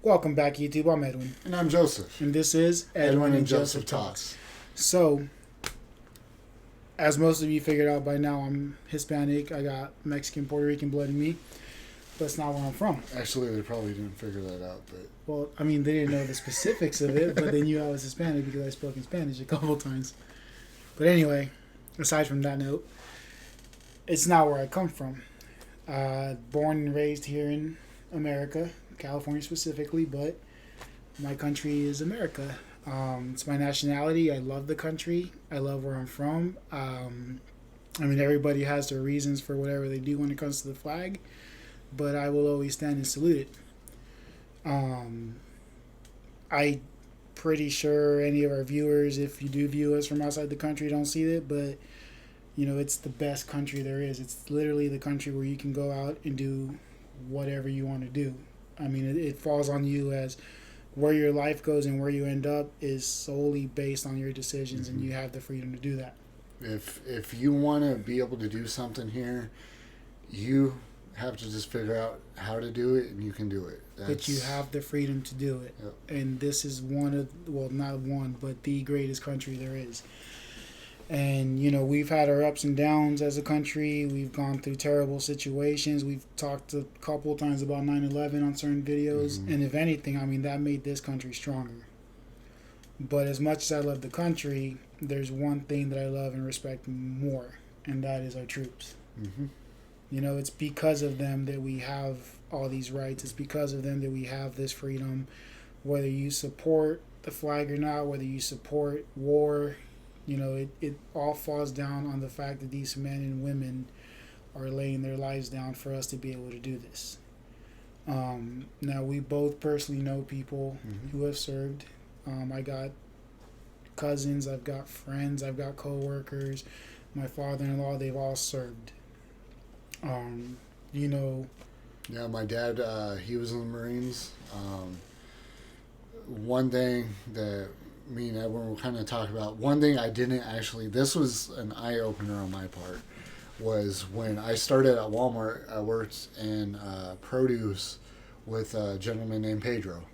Welcome back, YouTube. I'm Edwin. And I'm Joseph. And this is Edwin and Joseph Talks. So, as most of you figured out by now, I'm Hispanic. I got Mexican, Puerto Rican blood in me. But that's not where I'm from. Actually, they probably didn't figure that out. But Well, I mean, they didn't know the specifics of it, but they knew I was Hispanic because I spoke in Spanish a couple times. But anyway, aside from that note, it's not where I come from. Born and raised here in America, California specifically, but my country is America. It's my nationality. I love the country. I love where I'm from. I mean, everybody has their reasons for whatever they do when it comes to the flag, but I will always stand and salute it. I pretty sure any of our viewers, if you do view us from outside the country, don't see it, but you know, it's the best country there is. It's literally the country where you can go out and do whatever you want to do. I mean, it falls on you as where your life goes and where you end up is solely based on your decisions, and you have the freedom to do that. if you want to be able to do something here, you have to just figure out how to do it, and you can do it. But you have the freedom to do it. Yep. And this is one of, well, not one, but the greatest country there is. And, you know, we've had our ups and downs as a country. We've gone through terrible situations. We've talked a couple of times about 9/11 on certain videos. And if anything, I mean, that made this country stronger. But as much as I love the country, there's one thing that I love and respect more, and that is our troops. You know, it's because of them that we have all these rights. It's because of them that we have this freedom. Whether you support the flag or not, whether you support war, you know, it all falls down on the fact that these men and women are laying their lives down for us to be able to do this. Now, we both personally know people who have served. I got cousins, I've got friends, I've got co-workers, my father-in-law, they've all served. You know... Yeah, my dad, he was in the Marines. One thing that me and Edwin will kind of talk about, one thing I didn't actually, this was an eye-opener on my part, was when I started at Walmart, I worked in produce with a gentleman named Pedro.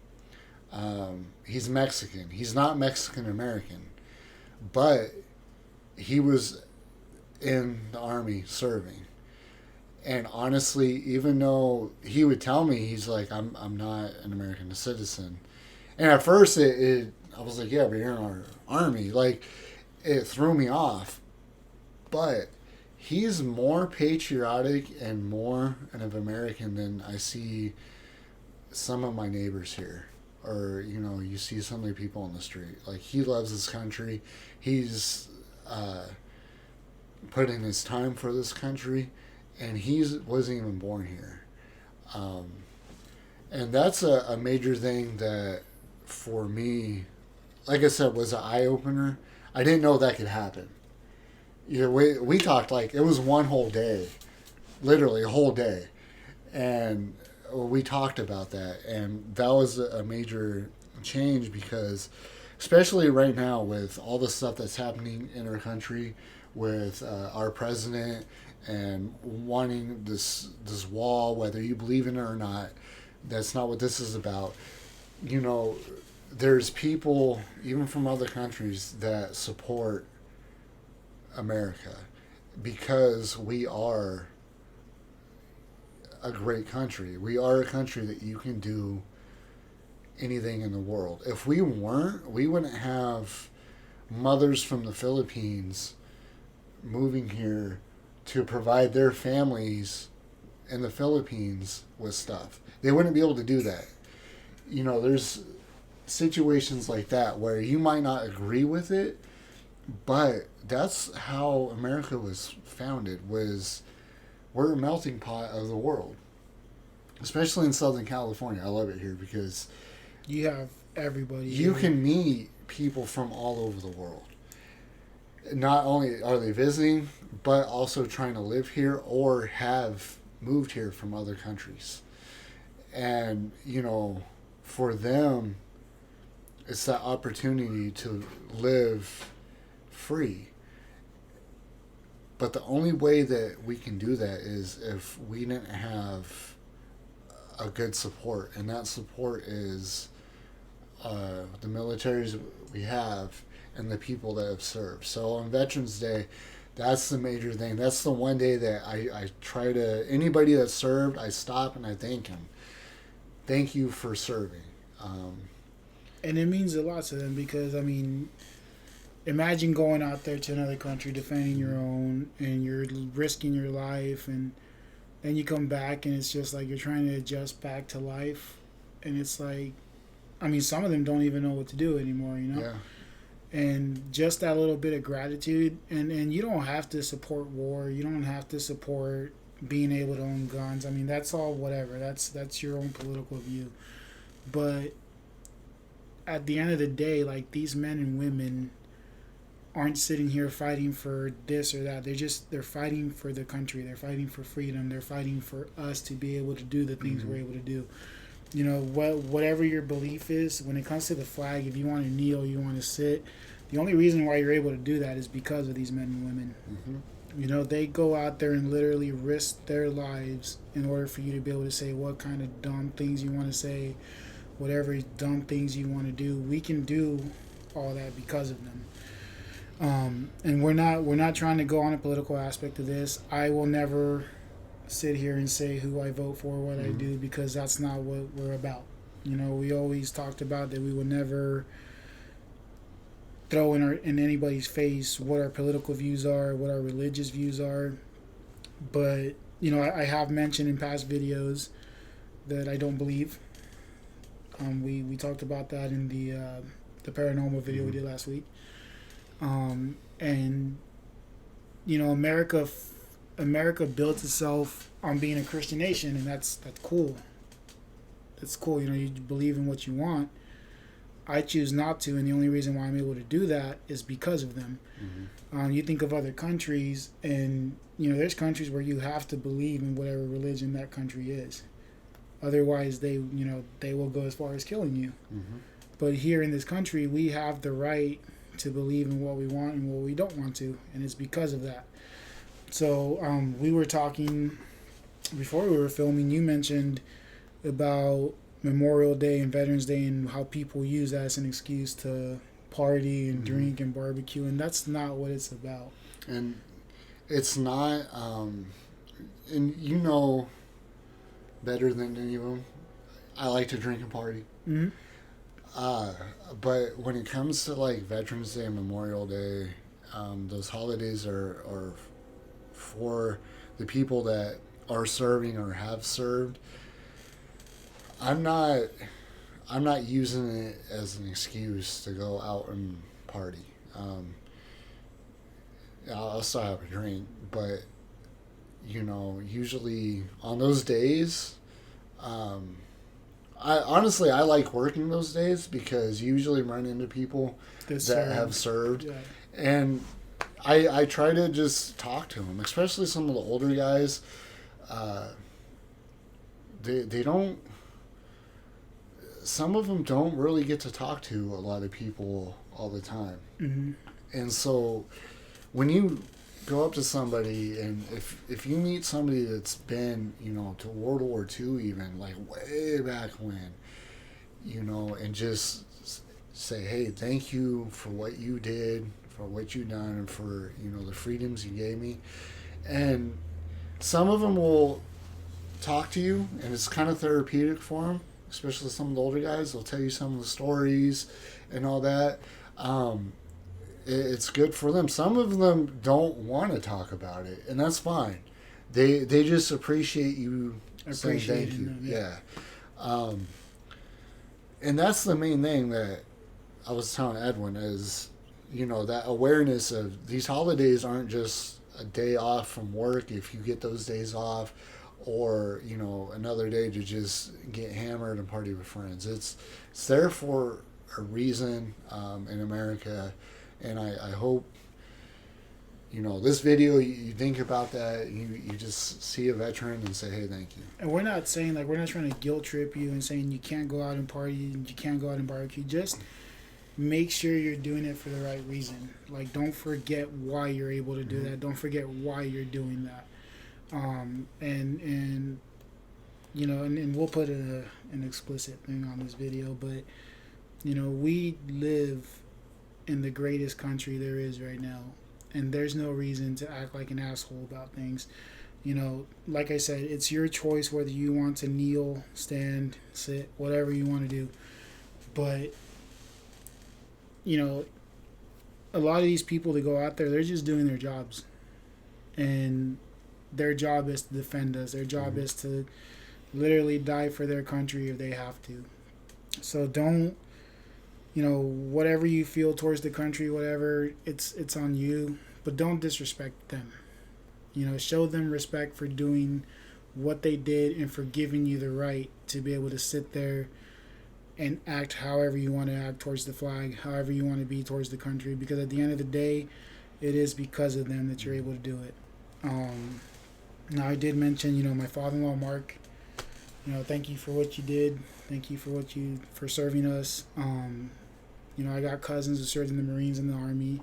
He's Mexican. He's not Mexican-American, but he was in the Army serving. And honestly, even though he would tell me, he's like, I'm not an American citizen. And at first, I was like, yeah, but you're in our Army. Like, it threw me off. But he's more patriotic and more of an American than I see some of my neighbors here. Or, you know, you see some of the people on the street. Like, he loves his country. He's put in his time for this country. And he wasn't even born here. And that's a major thing that, for me, like I said, was an eye-opener. I didn't know that could happen. You know, we talked like, it was one whole day. Literally, a whole day. And we talked about that. And that was a major change because, especially right now with all the stuff that's happening in our country, with our president and wanting this wall, whether you believe in it or not, that's not what this is about. You know, there's people, even from other countries, that support America because we are a great country. We are a country that you can do anything in the world. If we weren't, we wouldn't have mothers from the Philippines moving here to provide their families in the Philippines with stuff. They wouldn't be able to do that. You know, there's situations like that where you might not agree with it, but that's how America was founded, was we're a melting pot of the world. Especially in Southern California. I love it here because you have everybody. You can meet people from all over the world. Not only are they visiting, but also trying to live here or have moved here from other countries. And, you know, for them, it's that opportunity to live free. But the only way that we can do that is if we didn't have a good support, and that support is the militaries we have and the people that have served. So on Veterans Day, that's the major thing. That's the one day that I try to, anybody that served, I stop and I thank him. Thank you for serving. And it means a lot to them because, I mean, imagine going out there to another country, defending your own, and you're risking your life, and then you come back and it's just like you're trying to adjust back to life. And it's like, I mean, some of them don't even know what to do anymore, you know? Yeah. And just that little bit of gratitude, and you don't have to support war, you don't have to support being able to own guns. I mean, that's all whatever. That's your own political view. But at the end of the day, like, these men and women aren't sitting here fighting for this or that. They're fighting for the country. They're fighting for freedom. They're fighting for us to be able to do the things we're able to do. You know, whatever your belief is, when it comes to the flag, if you want to kneel, you want to sit, the only reason why you're able to do that is because of these men and women. Mm-hmm. You know, they go out there and literally risk their lives in order for you to be able to say what kind of dumb things you want to say, whatever dumb things you want to do. We can do all that because of them. And we're not trying to go on a political aspect of this. I will never sit here and say who I vote for, what I do, because that's not what we're about. You know, we always talked about that we would never throw in anybody's face what our political views are, what our religious views are. But, you know, I have mentioned in past videos that I don't believe. We talked about that in the paranormal video we did last week. And, you know, America built itself on being a Christian nation, and that's cool. That's cool. You know, you believe in what you want. I choose not to, and the only reason why I'm able to do that is because of them. You think of other countries, and, you know, there's countries where you have to believe in whatever religion that country is. Otherwise, they will go as far as killing you. But here in this country, we have the right to believe in what we want and what we don't want to, and it's because of that. So we were talking before we were filming. You mentioned about Memorial Day and Veterans Day and how people use that as an excuse to party and drink and barbecue, and that's not what it's about. And it's not, and you know better than any of them, I like to drink and party. But when it comes to like Veterans Day and Memorial Day, those holidays are for the people that are serving or have served. I'm not using it as an excuse to go out and party. I'll still have a drink, but, you know, usually on those days, I like working those days because you usually run into people that have served. Yeah. And I try to just talk to them, especially some of the older guys. They don't, some of them don't really get to talk to a lot of people all the time. And so when you go up to somebody, and if you meet somebody that's been, you know, to World War II, even like way back when, you know, and just say, hey, thank you for what you did, for what you done, and for, you know, the freedoms you gave me. And some of them will talk to you, and it's kind of therapeutic for them, especially some of the older guys. They'll tell you some of the stories and all that. It's good for them. Some of them don't want to talk about it, and that's fine. They just appreciate you saying thank you. Them, yeah. And that's the main thing that I was telling Edwin is, you know, that awareness of these holidays aren't just a day off from work if you get those days off, or, you know, another day to just get hammered and party with friends. It's there for a reason in America. And I hope, you know, this video, you think about that, you just see a veteran and say, hey, thank you. And we're not saying, like, we're not trying to guilt trip you and saying you can't go out and party and you can't go out and barbecue. Just make sure you're doing it for the right reason. Like, don't forget why you're able to do that. Don't forget why you're doing that. And and we'll put an explicit thing on this video, but we live in the greatest country there is right now, and there's no reason to act like an asshole about things. Like I said, it's your choice whether you want to kneel, stand, sit, whatever you want to do. But, a lot of these people that go out there, they're just doing their jobs. And their job is to defend us. Their job is to literally die for their country if they have to. So don't, whatever you feel towards the country, whatever, it's on you. But don't disrespect them. Show them respect for doing what they did and for giving you the right to be able to sit there and act however you want to act towards the flag, however you want to be towards the country. Because at the end of the day, it is because of them that you're able to do it. Now, I did mention, my father-in-law, Mark, thank you for what you did. Thank you for serving us. I got cousins who served in the Marines and the Army.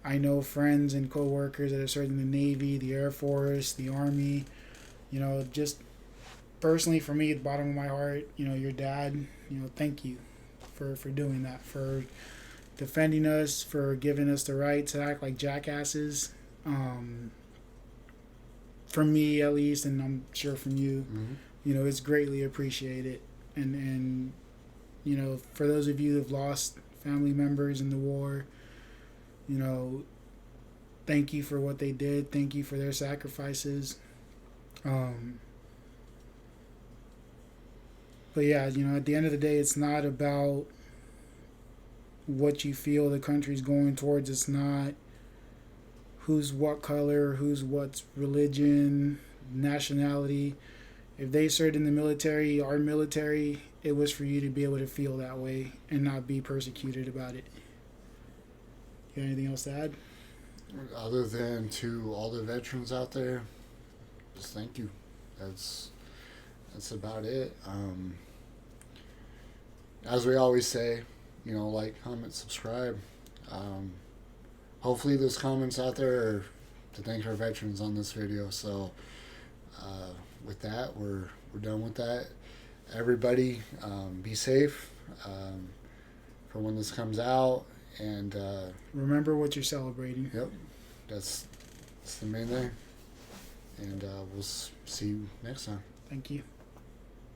I know friends and co-workers that have served in the Navy, the Air Force, the Army. Just personally for me, at the bottom of my heart, your dad, thank you for doing that, for defending us, for giving us the right to act like jackasses. From me, at least, and I'm sure from you, it's greatly appreciated. And for those of you who have lost family members in the war, thank you for what they did. Thank you for their sacrifices. But yeah, at the end of the day, it's not about what you feel the country's going towards. It's not who's what color, who's what religion, nationality. If they served in the military, our military, it was for you to be able to feel that way and not be persecuted about it. You got anything else to add? Other than to all the veterans out there, just thank you. That's about it. As we always say, like, comment, subscribe. Hopefully those comments out there are to thank our veterans on this video. So with that, we're done with that. Everybody, be safe for when this comes out. And remember what you're celebrating. Yep, that's the main thing. And we'll see you next time. Thank you.